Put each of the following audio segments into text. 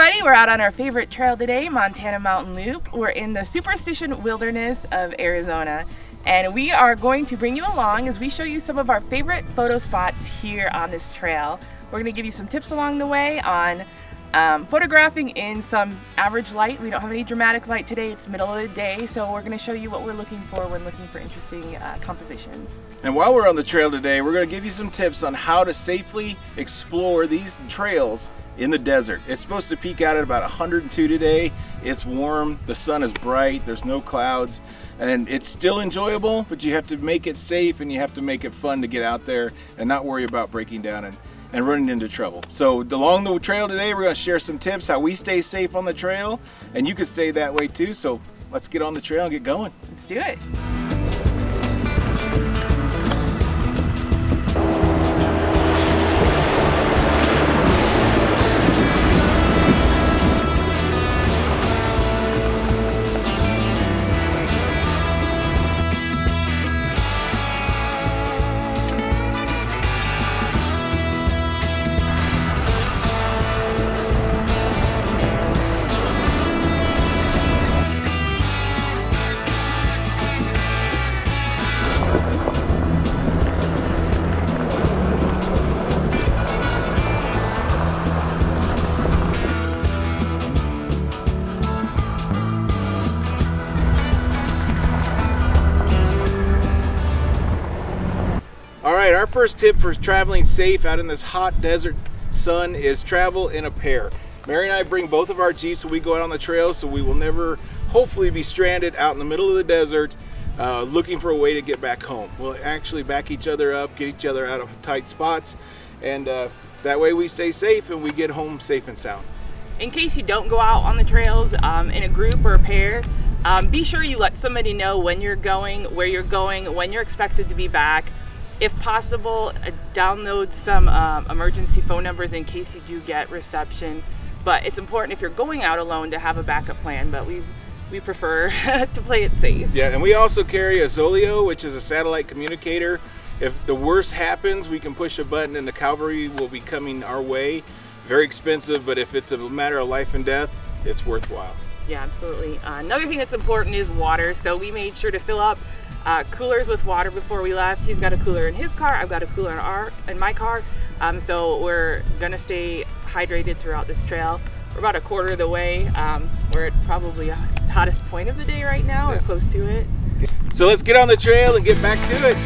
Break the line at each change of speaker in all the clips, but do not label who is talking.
everybody, we're out on our favorite trail today, Montana Mountain Loop. We're in the Superstition Wilderness of Arizona, and we are going to bring you along as we show you some of our favorite photo spots here on this trail. We're going to give you some tips along the way on photographing in some average light. We don't have any dramatic light today, it's middle of the day, so we're going to show you what we're looking for when looking for interesting compositions.
And while we're on the trail today, we're going to give you some tips on how to safely explore these trails in the desert. It's supposed to peak out at about 102 today. It's warm, the sun is bright, there's no clouds, and it's still enjoyable, but you have to make it safe and you have to make it fun to get out there and not worry about breaking down and running into trouble. So along the trail today, we're going to share some tips how we stay safe on the trail, and you can stay that way too. So let's get on the trail and get going.
Let's do it.
Alright, our first tip for traveling safe out in this hot desert sun is travel in a pair. Mary and I bring both of our Jeeps when we go out on the trail, so we will never, hopefully, be stranded out in the middle of the desert looking for a way to get back home. We'll actually back each other up, get each other out of tight spots, and that way we stay safe and we get home safe and sound.
In case you don't go out on the trails in a group or a pair, be sure you let somebody know when you're going, where you're going, when you're expected to be back. If possible, download some emergency phone numbers in case you do get reception. But it's important if you're going out alone to have a backup plan, but we prefer to play it safe.
Yeah, and we also carry a Zoleo, which is a satellite communicator. If the worst happens, we can push a button and the cavalry will be coming our way. Very expensive, but if it's a matter of life and death, it's worthwhile.
Yeah, absolutely. Another thing that's important is water, so we made sure to fill up coolers with water before we left. He's got a cooler in his car, I've got a cooler in my car, so we're gonna stay hydrated throughout this trail. We're about a quarter of the way. We're at probably the hottest point of the day right now, or close to it.
So let's get on the trail and get back to it.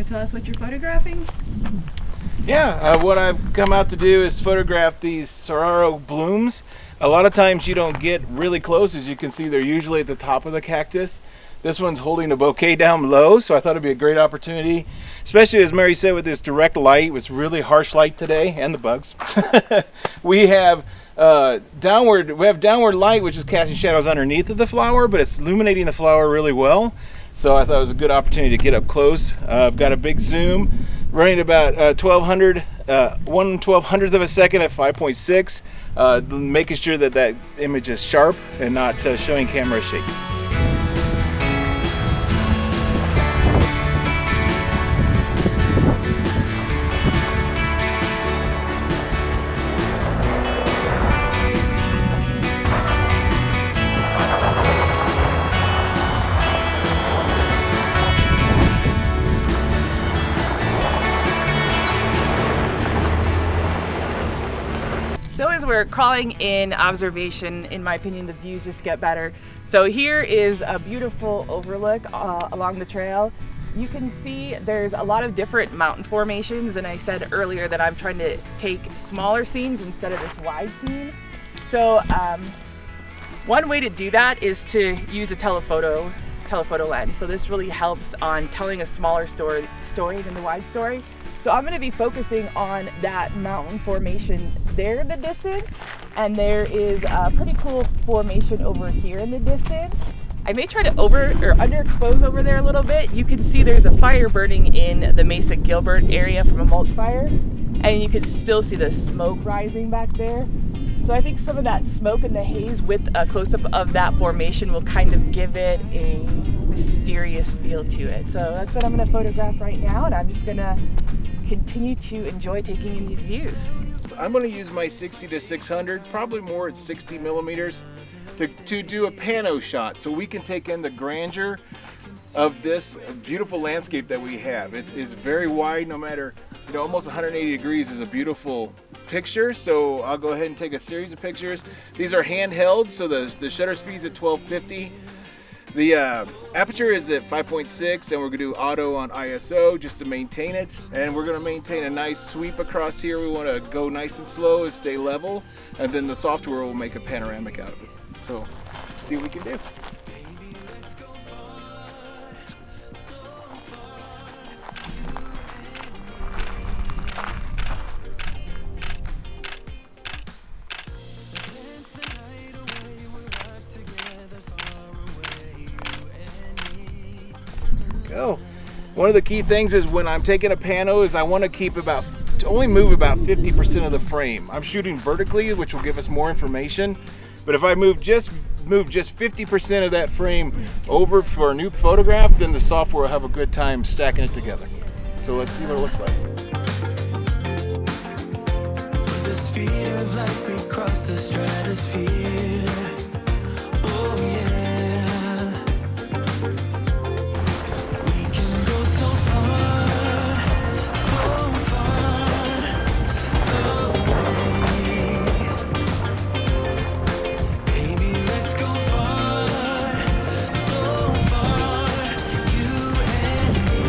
Tell us what you're photographing?
Yeah, what I've come out to do is photograph these saguaro blooms. A lot of times you don't get really close. As you can see, they're usually at the top of the cactus. This one's holding a bouquet down low, so I thought it'd be a great opportunity, especially as Mary said, with this direct light. It's really harsh light today, and the bugs. we have downward light, which is casting shadows underneath of the flower, but it's illuminating the flower really well. So I thought it was a good opportunity to get up close. I've got a big zoom running about 1/1200th of a second at 5.6, making sure that that image is sharp and not showing camera shake.
we're crawling in observation. In my opinion, the views just get better. So here is a beautiful overlook along the trail. You can see there's a lot of different mountain formations, and I said earlier that I'm trying to take smaller scenes instead of this wide scene. So one way to do that is to use a telephoto lens. So this really helps on telling a smaller story than the wide story. So I'm going to be focusing on that mountain formation there in the distance, and there is a pretty cool formation over here in the distance. I may try to underexpose over there a little bit. You can see there's a fire burning in the Mesa Gilbert area from a mulch fire, and you can still see the smoke rising back there. So I think some of that smoke and the haze with a close-up of that formation will kind of give it a mysterious feel to it. So that's what I'm going to photograph right now, and I'm just going to continue to enjoy taking in these views.
So I'm going to use my 60 to 600, probably more at 60 millimeters, to do a pano shot so we can take in the grandeur of this beautiful landscape that we have. It's very wide, no matter, almost 180 degrees is a beautiful picture. So I'll go ahead and take a series of pictures. These are handheld, so the shutter speed's at 1250. The aperture is at 5.6, and we're going to do auto on ISO just to maintain it. And we're going to maintain a nice sweep across here. We want to go nice and slow and stay level, and then the software will make a panoramic out of it. So, see what we can do. Go. One of the key things is when I'm taking a pano is I want to keep only move about 50% of the frame. I'm shooting vertically, which will give us more information. But if I move just 50% of that frame over for a new photograph, then the software will have a good time stacking it together. So let's see what it looks like. With the speed of light, we cross the stratosphere. Oh yeah. We can go so far, away. Baby, let's go far, so far, you and me.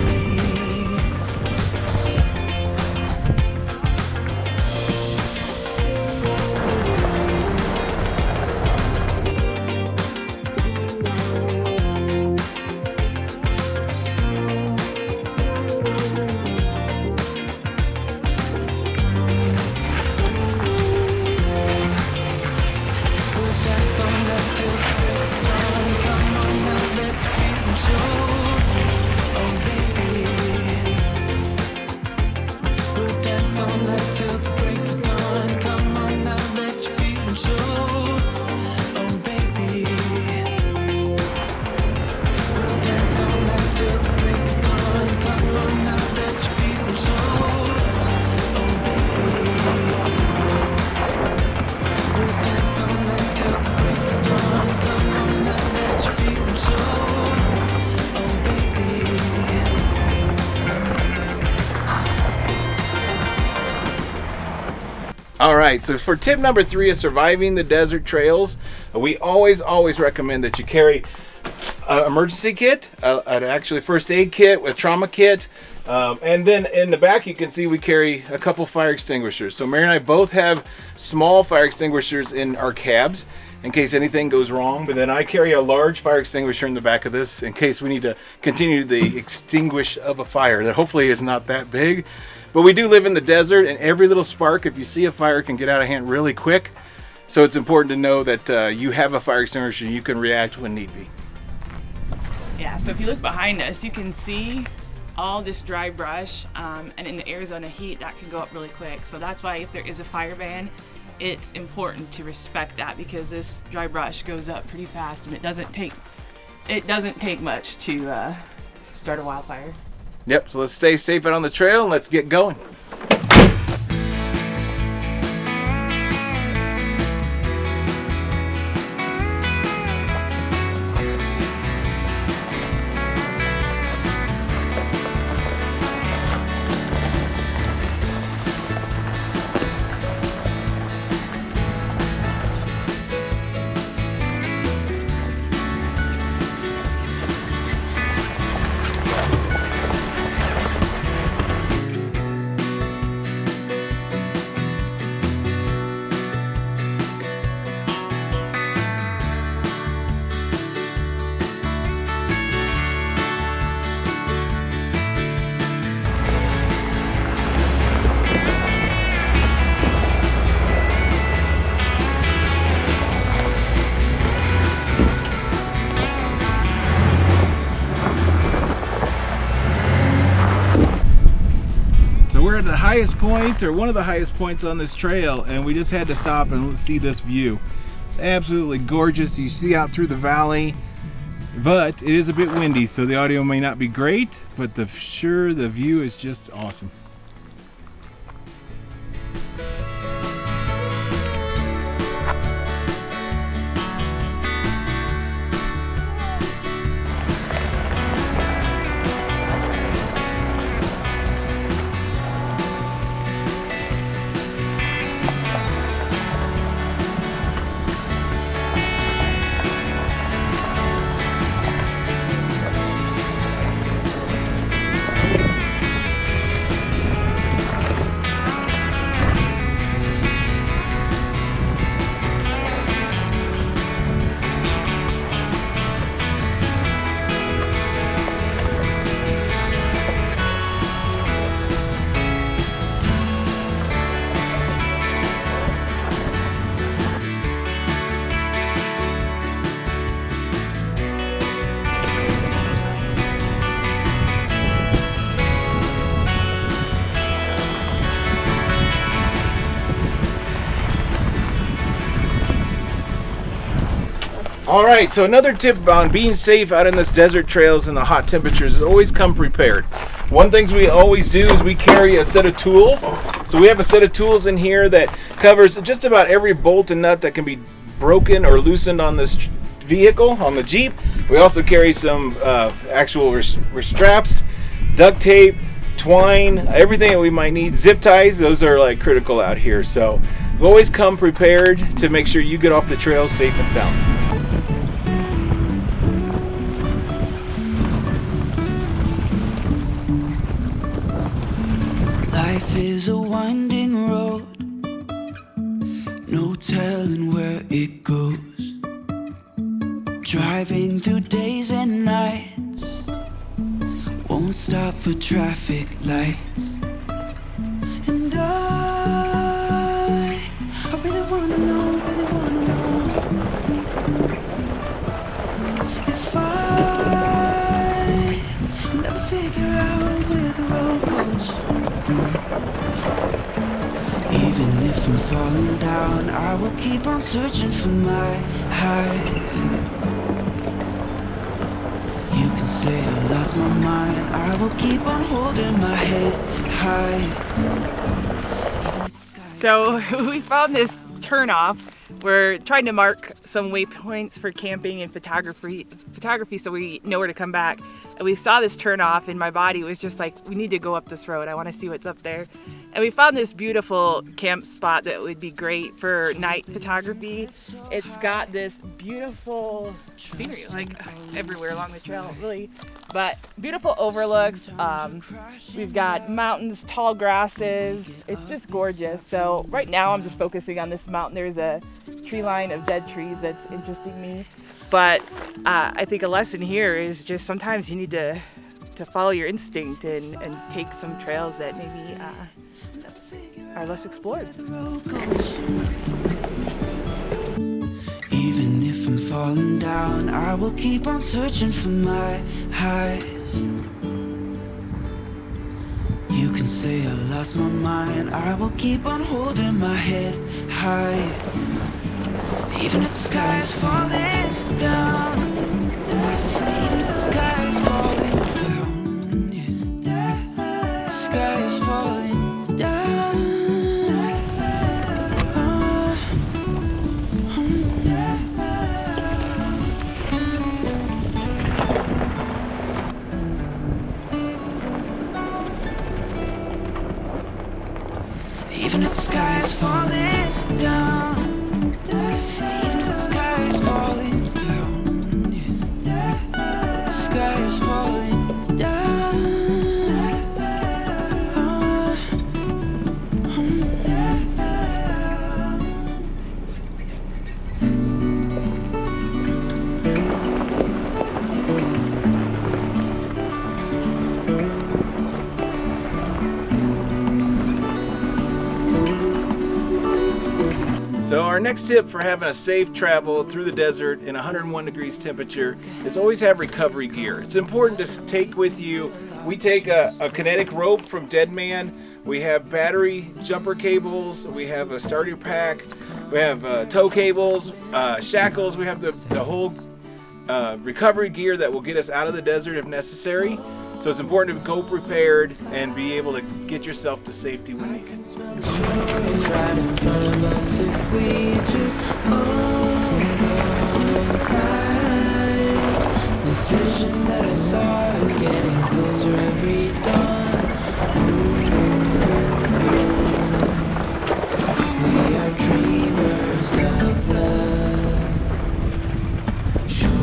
All right, so for tip number 3 of surviving the desert trails, we always recommend that you carry an emergency kit, an actually first aid kit, a trauma kit, and then in the back you can see we carry a couple fire extinguishers. So Mary and I both have small fire extinguishers in our cabs in case anything goes wrong, but then I carry a large fire extinguisher in the back of this in case we need to continue the extinguish of a fire that hopefully is not that big. But we do live in the desert, and every little spark, if you see a fire, can get out of hand really quick. So it's important to know that you have a fire extinguisher and you can react when need be.
Yeah, so if you look behind us, you can see all this dry brush, and in the Arizona heat, that can go up really quick. So that's why if there is a fire ban, it's important to respect that, because this dry brush goes up pretty fast, and it doesn't take much to start a wildfire.
Yep, so let's stay safe out on the trail and let's get going. we're at the highest point, or one of the highest points on this trail, and we just had to stop and see this view. It's absolutely gorgeous. You see out through the valley, but it is a bit windy, so the audio may not be great, but the view is just awesome. All right, so another tip on being safe out in this desert trails in the hot temperatures is always come prepared. One thing we always do is we carry a set of tools. So we have a set of tools in here that covers just about every bolt and nut that can be broken or loosened on this vehicle, on the Jeep. We also carry some actual straps, duct tape, twine, everything that we might need. Zip ties, those are like critical out here. So always come prepared to make sure you get off the trail safe and sound.
Life is a winding road, no telling where it goes. Driving through days and nights, won't stop for traffic lights. And I really wanna know if I'll ever figure out where the road goes. Even if I'm falling down, I will keep on searching for my highs. You can say I lost my mind, I will keep on holding my head high.
So we found this turnoff. We're trying to mark some waypoints for camping and photography so we know where to come back. And we saw this turnoff and my body was just like, we need to go up this road. I want to see what's up there. And we found this beautiful camp spot that would be great for night photography. It's got this beautiful scenery, like everywhere along the trail, really. But beautiful overlooks. We've got mountains, tall grasses. It's just gorgeous. So right now I'm just focusing on this mountain. There's a tree line of dead trees that's interesting me. But I think a lesson here is just sometimes you need to follow your instinct and take some trails that maybe are less explored.
Even if I'm falling down, I will keep on searching for my highs. You can say I lost my mind, I will keep on holding my head high. Even if the sky is falling down, even if the sky is falling down, yeah. The sky is falling down. Even if the sky is falling down, even if the sky is falling down, yeah. The sky is falling down.
So our next tip for having a safe travel through the desert in 101 degrees temperature is always have recovery gear. It's important to take with you. We take a kinetic rope from Dead Man. We have battery jumper cables. We have a starter pack. We have tow cables, shackles. We have the whole recovery gear that will get us out of the desert if necessary. So it's important to go prepared and be able to get yourself to safety when needed.
It's right in front of us if we just hold on tight. This vision that I saw is getting closer every dawn. We are dreamers of the shore.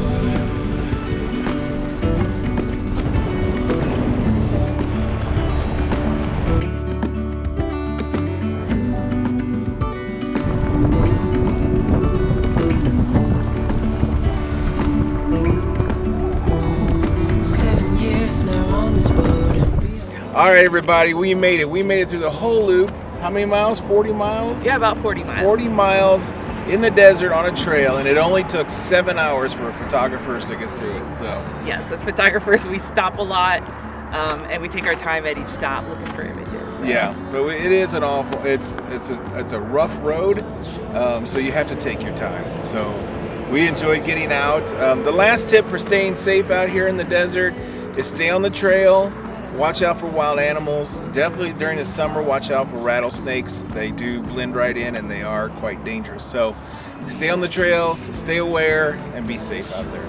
7 years now on this boat and beyond.
All right, everybody, we made it. We made it through the whole loop. How many miles? 40 miles?
Yeah, about 40 miles.
40 miles in the desert on a trail, and it only took 7 hours for photographers to get through it. So
Yes, as photographers, we stop a lot, and we take our time at each stop looking for images. So.
yeah, but it is an awful. It's a rough road, so you have to take your time. So we enjoyed getting out. The last tip for staying safe out here in the desert is stay on the trail. Watch out for wild animals. Definitely during the summer, watch out for rattlesnakes. They do blend right in and they are quite dangerous. So stay on the trails, stay aware, and be safe out there.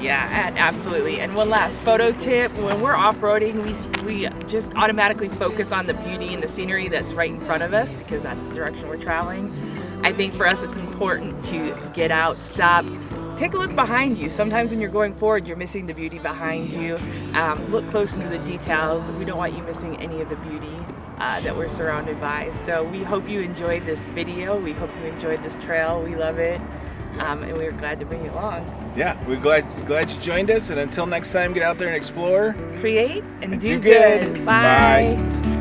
Yeah, absolutely. And one last photo tip: when we're off-roading, we just automatically focus on the beauty and the scenery that's right in front of us because that's the direction we're traveling. I think for us, it's important to get out, stop, take a look behind you. Sometimes when you're going forward, you're missing the beauty behind you. Look close into the details. We don't want you missing any of the beauty that we're surrounded by. So we hope you enjoyed this video. We hope you enjoyed this trail. We love it. And we were glad to bring you along.
Yeah, we're glad you joined us. And until next time, get out there and explore.
Create and do
do good.
good. Bye.
Bye.